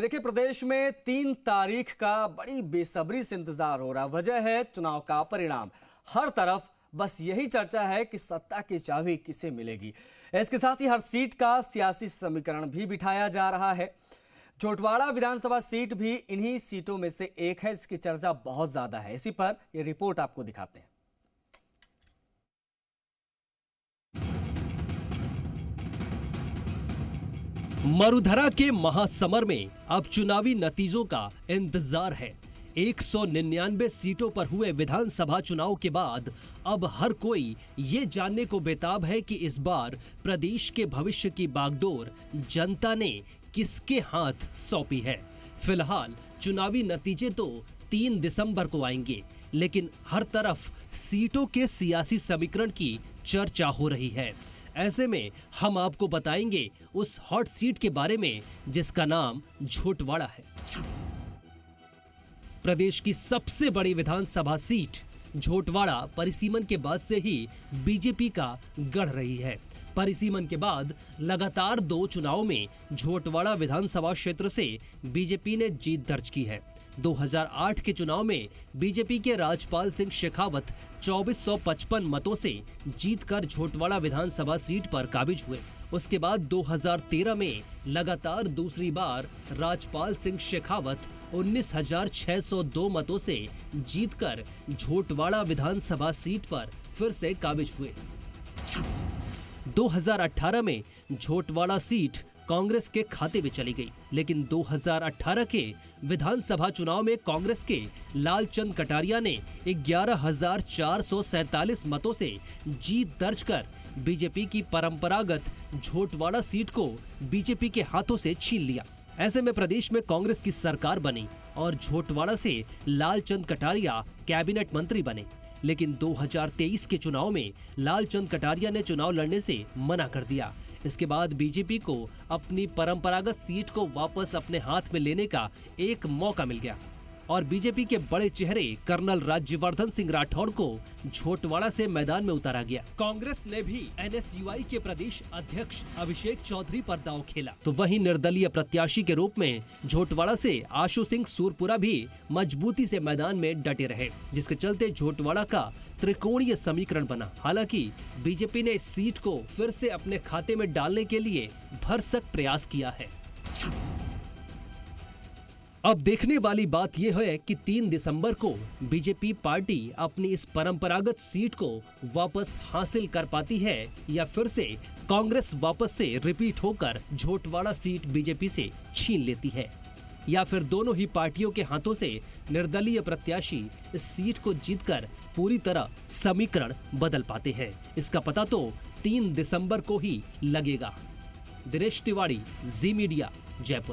देखिए, प्रदेश में 3 तारीख का बड़ी बेसब्री से इंतजार हो रहा। वजह है चुनाव का परिणाम। हर तरफ बस यही चर्चा है कि सत्ता की चाबी किसे मिलेगी। इसके साथ ही हर सीट का सियासी समीकरण भी बिठाया जा रहा है। झोटवाड़ा विधानसभा सीट भी इन्हीं सीटों में से एक है। इसकी चर्चा बहुत ज्यादा है। इसी पर यह रिपोर्ट आपको दिखाते हैं। मरुधरा के महासमर में अब चुनावी नतीजों का इंतजार है। 199 सीटों पर हुए विधानसभा चुनाव के बाद अब हर कोई ये जानने को बेताब है कि इस बार प्रदेश के भविष्य की बागडोर जनता ने किसके हाथ सौंपी है। फिलहाल चुनावी नतीजे तो 3 दिसंबर को आएंगे, लेकिन हर तरफ सीटों के सियासी समीकरण की चर्चा हो रही है। ऐसे में हम आपको बताएंगे उस हॉट सीट के बारे में जिसका नाम झोटवाड़ा है। प्रदेश की सबसे बड़ी विधानसभा सीट झोटवाड़ा परिसीमन के बाद से ही बीजेपी का गढ़ रही है। परिसीमन के बाद लगातार 2 चुनाव में झोटवाड़ा विधानसभा क्षेत्र से बीजेपी ने जीत दर्ज की है। 2008 के चुनाव में बीजेपी के राजपाल सिंह शेखावत 2455 मतों से जीतकर झोटवाड़ा विधानसभा सीट पर काबिज हुए। उसके बाद 2013 में लगातार दूसरी बार राजपाल सिंह शेखावत 19,602 मतों से जीतकर झोटवाड़ा विधानसभा सीट पर फिर से काबिज हुए। 2018 में झोटवाड़ा सीट कांग्रेस के खाते में चली गई, लेकिन 2018 के विधानसभा चुनाव में कांग्रेस के लालचंद कटारिया ने 11,447 मतों से जीत दर्ज कर बीजेपी की परंपरागत झोटवाड़ा सीट को बीजेपी के हाथों से छीन लिया। ऐसे में प्रदेश में कांग्रेस की सरकार बनी और झोटवाड़ा से लालचंद कटारिया कैबिनेट मंत्री बने। लेकिन 2023 के चुनाव में लालचंद कटारिया ने चुनाव लड़ने से मना कर दिया। इसके बाद बीजेपी को अपनी परंपरागत सीट को वापस अपने हाथ में लेने का एक मौका मिल गया और बीजेपी के बड़े चेहरे कर्नल राज्यवर्धन सिंह राठौड़ को झोटवाड़ा से मैदान में उतारा गया। कांग्रेस ने भी एनएसयूआई के प्रदेश अध्यक्ष अभिषेक चौधरी पर दांव खेला, तो वहीं निर्दलीय प्रत्याशी के रूप में झोटवाड़ा से आशु सिंह सूरपुरा भी मजबूती से मैदान में डटे रहे, जिसके चलते झोटवाड़ा का त्रिकोणीय समीकरण बना। हालांकि बीजेपी ने इस सीट को फिर से अपने खाते में डालने के लिए भरसक प्रयास किया है। अब देखने वाली बात यह है कि 3 दिसंबर को बीजेपी पार्टी अपनी इस परंपरागत सीट को वापस हासिल कर पाती है या फिर से कांग्रेस वापस से रिपीट होकर झोटवाड़ा सीट बीजेपी से छीन लेती है, या फिर दोनों ही पार्टियों के हाथों से निर्दलीय प्रत्याशी इस सीट को जीतकर पूरी तरह समीकरण बदल पाते हैं। इसका पता तो 3 दिसंबर को ही लगेगा। दिनेश तिवारी, जी मीडिया, जयपुर।